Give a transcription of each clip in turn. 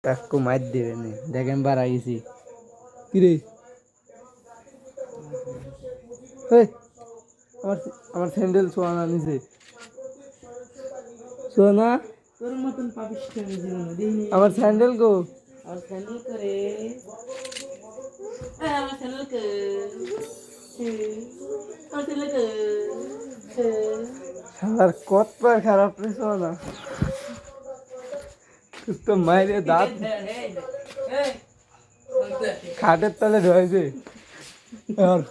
কাকু মার দেবে না, দেখেন বাড়া গেছি কিরে। আমার আমার স্যান্ডেল সোয়ানা নিছে, সোনা তোর মতন পাপিস আমার স্যান্ডেল গো, আমার স্যান্ডেল করে আমার স্যান্ডেল কে আমার স্যান্ডেল কে শালার কতবার খারাপ রে সোনা, তো মাইরে দাঁত খাটের তলে ঢয়েছে। আর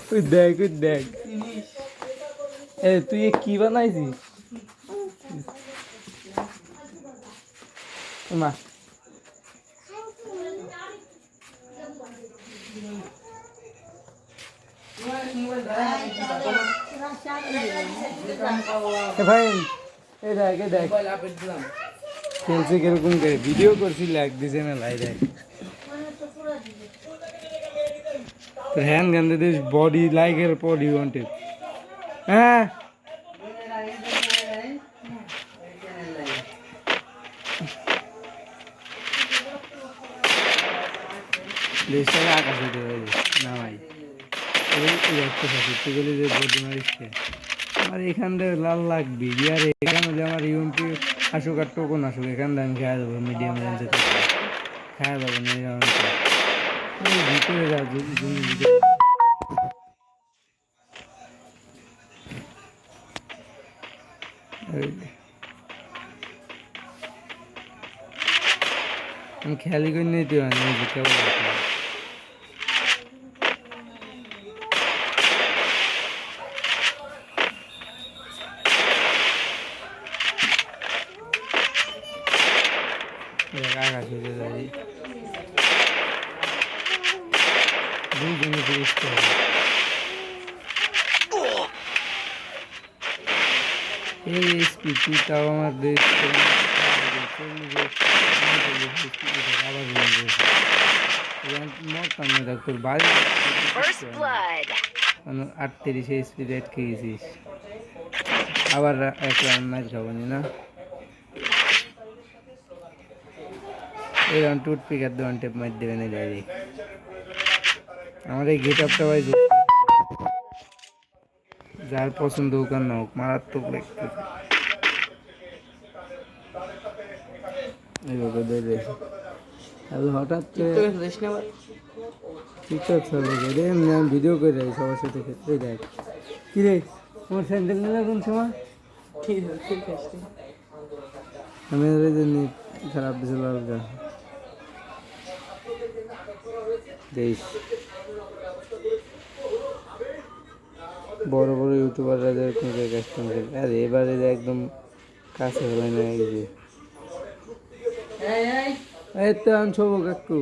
তুই দেখ তুই দেখ, এ তুই কি বানাইছিস মা? ভাই এই দেখ এই দেখ খেলছে কিরকম করে, ভিডিও করছি লাইক দিছে না লাই দেখ তোর হ্যান্ড গান্ধে দিস বডি লাইকের বডি ওয়ান্টেড। হ্যাঁ দেশটাকে আকাশে দেবে না ভাই, তুই বলি যে বডি মারিসছে আমার এখানটা লাল লাগবি আর এখান হলে আমার ইউএমপি আসুক আর টোকন আসুক, এখানটা আমি খেয়া দেবো মিডিয়াম রেঞ্জে খেয়া যাবো না ভিতরে যা আমি খেয়ালি করে নিতে পারি কেবল আকাশ হয়ে যায় দুইজনে ফিরিস্তে হবে। এই স্পিড তাও আমার দেশ মরতাম না দেখ তোর বাড়ি 38 স্পিড রেট খেয়েছিস, আবার এক রাউন্ড ম্যাচ খাবো না এই রাউন্ড টুট পিকার দোকান টেপ মার দেবে না ডাইরেক্ট। আমার এই গেট আপটা ভাই যার পছন্দ হোক আর না হোক মারাত্মক লাগতেছে এইভাবে দেবে। হঠাৎ টিকটক চলে রে, আমি ভিডিও করে যাই সবার সাথে ক্ষেত্রে দেখ কি রে তোমার স্যান্ডেল নিলে কোন সময় আমি খারাপ দিছিল দেশ বড় বড় ইউটিউবাররা কাস্টম করে আর এবারে একদম কাছে হলে না গেছে এই তো আমি ছোবো কাকু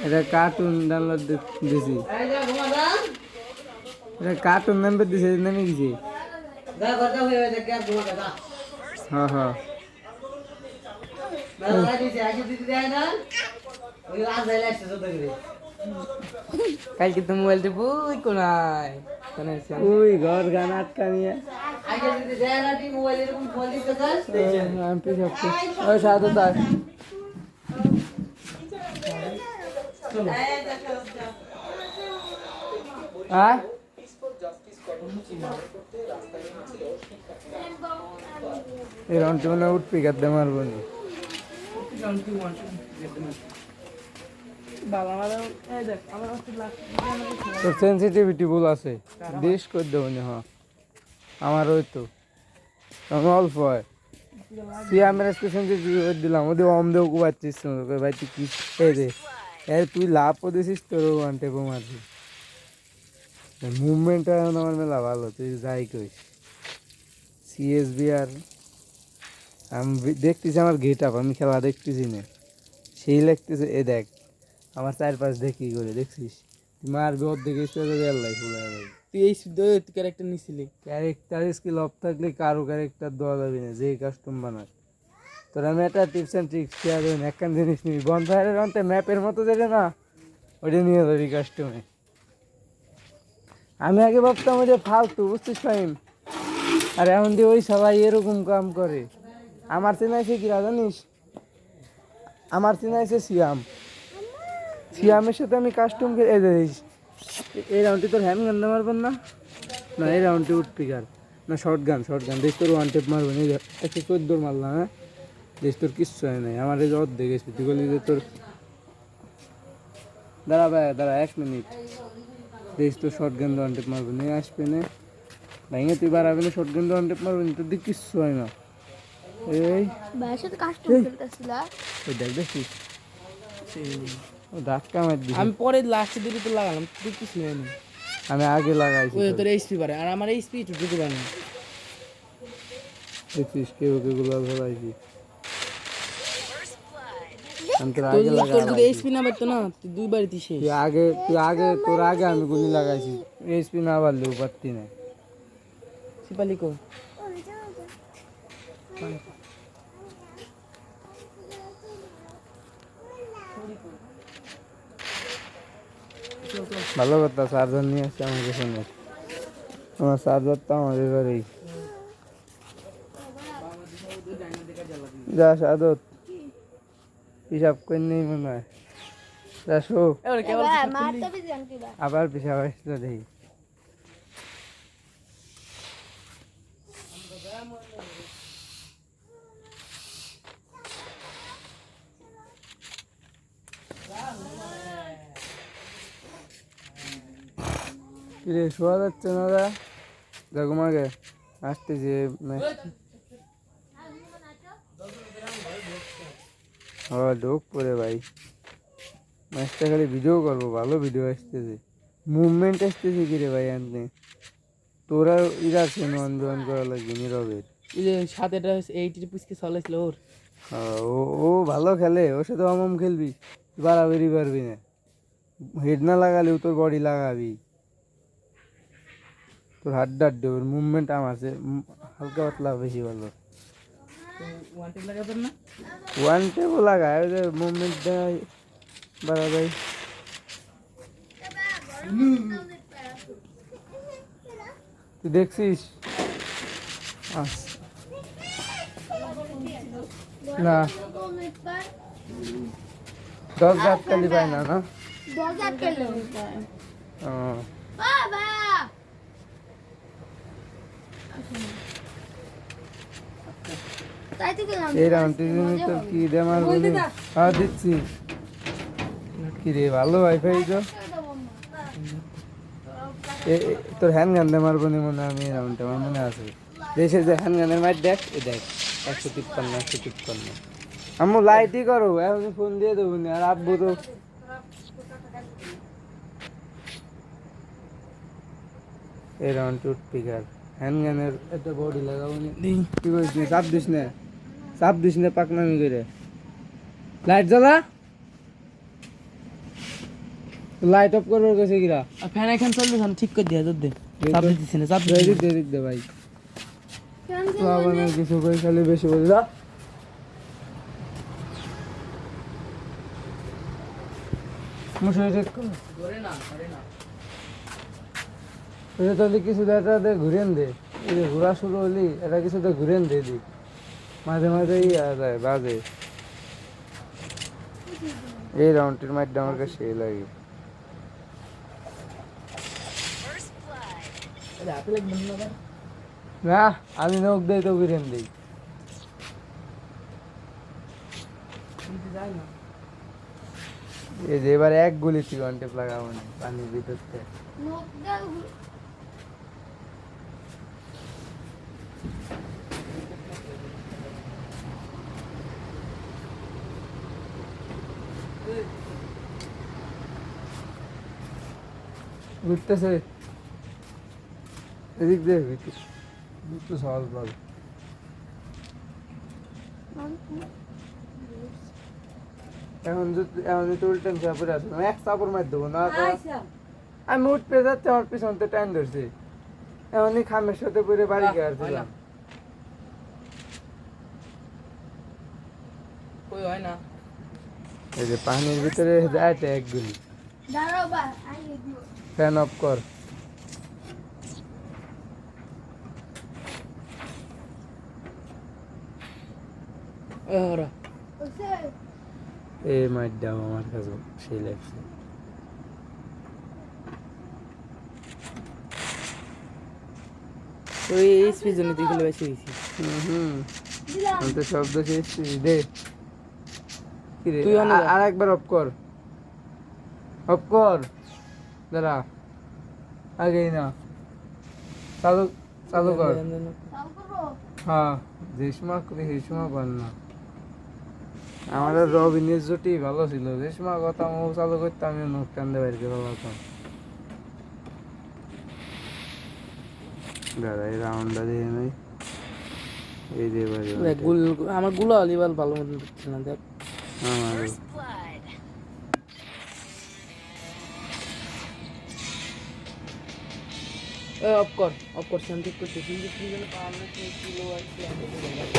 এটা কার্টুন ডাউনলোড দিছি, এটা কার্টুন নাম্বার দিছে নেমে গেছে। হ্যাঁ হ্যাঁ কালকে তো মোবাইল দেবো ওই কোনায় ওই ঘর গান আটকা নিয়ে ওই সাথে তার এই রাউন্ডটি মানে উঠবি গাদ্দে মারবো না তোর সেন্সিটিভিটি ভুল আছে দেশ করে দেবো না। হ্যাঁ আমার ওই তো অল্প হয় সিয়ামের আজকে সেন্সিটিভিটি দিলাম ওদের অম দেও কুবাচ্ছিস ভাই তুই কি রে তুই লাভও দিছিস তোর ওয়ান টেপও মারছিস। মুভমেন্টটা এখন আমার মেলা ভালো, তুই যাই কইস সিএসবি আর আমি দেখতেছি আমার গেট আপ, আমি খেলা দেখতেছি না সেই লাগতেছে। এ দেখ আমার চারপাশ দেখি করে দেখছিস তুই মারবি ওর দেখে আল্লাহ ফুলে তুই এই ক্যারেক্টার নিছিলি, ক্যারেক্টার স্কিল অফ থাকলে কারো ক্যারেক্টার দেওয়া যাবে না যে কাস্টম বানায়। তোর আমি একটা টিপস অ্যান্ড ট্রিক্স শেয়ার করি, একখান জিনিস নিবি বনফায়ারের অন্তে ম্যাপের মতো যেটা না ওইটা নিয়ে যাবি কাস্টমে। আমি আগে ভাবতাম ওই যে ফালতু বুঝছিস ফাইন আর এখন দিয়ে ওই সবাই এরকম কাম করে। আমার চেনা আছে কি জানিস, আমার চেনা আছে সিয়াম। সিয়ামের সাথে আমি কাস্টম এই রাউন্ডে তোর হ্যান্ড গান মারবেন না, না এই রাউন্ডে উঠ পিকার না শর্ট গান দেশ তোর ওয়ান টেপ মারবেন। এই 114 মারলাম, হ্যাঁ দেশ তোর কিচ্ছু হয় নাই। আমার এই যে অর্ধেক গেছি, তুই বলি যে তোর দাঁড়া ভাই দাঁড়া 1 মিনিট। দেশ তোর শর্ট গান ওয়ান টেপ মারবেন, এই আসবে না ভাইঙে তুই বাড়াবে না, শর্ট গান ওয়ান টেপ মারবেন, তোর দিক কিচ্ছু হয় না। এই ভাইয়ের সাথে কাস্টম খেলতেছিল। ওই দেখ দেখছিস ও ধাক্কা মার দিছে। আমি পরে লাস্টে দিকে তো লাগালাম, তুই কিছু হয়নি। আমি আগে লাগাইছি ওই তোর। তোর এইচপি পারে, আর আমার এইচপি একটু ঢুকে পারে না। দেখছিস কেউ কেগুলো ফেলাইছি, আমি তোর তোর আগে তোর যদি লাগাইছি। এইচপি না পারতো না, তুই দুইবারই শেষ। তোর আগে আমি গুলি লাগাইছি, এইচপি না পারলেও পারতি না। সিপালি কো ভালো কথা, চার্জার নিয়ে আসছে আমার পেছনে। আমার চার্জার তো আমার এবারেই যা সাদত হিসাব করে নেই মনে হয়। যা শো এবারে কেবল ভাই মারতে বি জানতি ভাই। আবার পিছাব আসলো দেখি। কিরে শোয়া যাচ্ছে না দা, দেখো মাকে আসতেছে ঢোক পরে ভাই। ম্যাচটা খালি ভিডিও করবো, ভালো ভিডিও আসতেছে, মুভমেন্ট আসতেছে কিরে ভাই। আনতে তোরা ইরা সেন অন জয়েন করা লাগবে নীরবের। এই যে সাথে এটা 80 পুচকে চলেছিল ওর। ও ও ভালো খেলে, ওর সাথে অমম খেলবি, বাড়াবাড়ি পারবি না। হেড না লাগালেও তোর বডি লাগাবি, তোর হাত ডাড্ডে। ওর মুভমেন্ট আমার হালকা পাতলা বেশি ভালো। ওয়ান টেপ লাগাবেন না? ওয়ান টেপও লাগায়, ওই যে মুভমেন্টটা বাড়াবাড়ি। তুই দেখছিস না 10 রাত কালি পায় না না। 2000 খেললো। ও, বাবা তাই তো গেলাম। এই রাউন্ডের জন্য তোর কি দে মারবো? হ্যাঁ দিচ্ছি। কি রে ভালো ওয়াইফাই তো। তোর হ্যান্ড গান দিয়ে মারবো নি মনে হয় আমি এই রাউন্ডে, আমার মনে আছে। দেশের যে হ্যান্ড গানের ম্যাচ দেখ, এ দেখ 153 আম্মু লাইটই করো, এখন ফোন দিয়ে দেবো না। আর আব্বু তো এই রাউন্ড টুট পিকার হ্যান্ড গানের একটা বডি লাগাবো নি। কি বলছিস? চাপ দিস না পাকনামি করে। লাইট জ্বালা, লাইট অফ করবার কাছে কিরা। আর ফ্যান এখান চলবে, ঠিক করে দিয়া দে। চাপ দিতেছি না, চাপ এদিক দে ভাই। তো আবার কিছু করে খালি বেশি বলি যা। মশারি ঠিক কর। ধরে না, ধরে না। এটা তাহলে কিছু দেখা দে, ঘুরেন দে। এই যে ঘোরা শুরু হলি, এটা কিছুতে ঘুরেন দে দিক। মাঝে মাঝে যায় বাজে। এই রাউন্ডের মাইটটা আমার কাছে সেই লাগে। হাতে লাগবে না আবার। না আমি নখ দেই তো ঘুরেন দিই। যায় না। এই যে এবার এক গুলি থেকে ওয়ান টেপ লাগাবো না পানির ভিতর থেকে। নোক দাও। ঘুরতেছে এদিক দিয়ে একটু সহজ বল। এখন তো উল্টেন চাপড়ে আসবে, এক চাপড় মার দেবো না। আমি উঠতে যাচ্ছি, আমার পিছন তো টাইম ধরছে, এমনই খামের সাথে পরে বাড়ি গিয়ে আসছিলাম। কই হয় না। এই যে পানির ভিতরে যায় তো এক গুলি। দাঁড়াও বা আইয়ে দিও। ফ্যান অফ কর। ওরা ওসে এ মার দাও আমার কাছে সেই লাগছে ওই এসপি জন্য তুই গুলো বেশি হয়েছি হুম দিলাম আমি তো শব্দ শেষ দে কি রে তুই অনেক আর একবার অফ কর দাঁড়া আগেই না চালু চালু কর চাল করবো হ্যাঁ যে সময় করি সেই সময় কর না আমাদের রবিনের জুটি ভালো ছিল যে সময় কথা মো চালু করতে আমি নোট টানতে বাইরে পারতাম দাদা এই রাউন্ডটা দিয়ে নেই এই যে দেখ আমার গুলো আলিবাল ভালো মতন দিচ্ছে না দেখ আমার অফ কর শান্তি করতে কিন্তু কি যেন পাওয়ার না কি কিলো আছে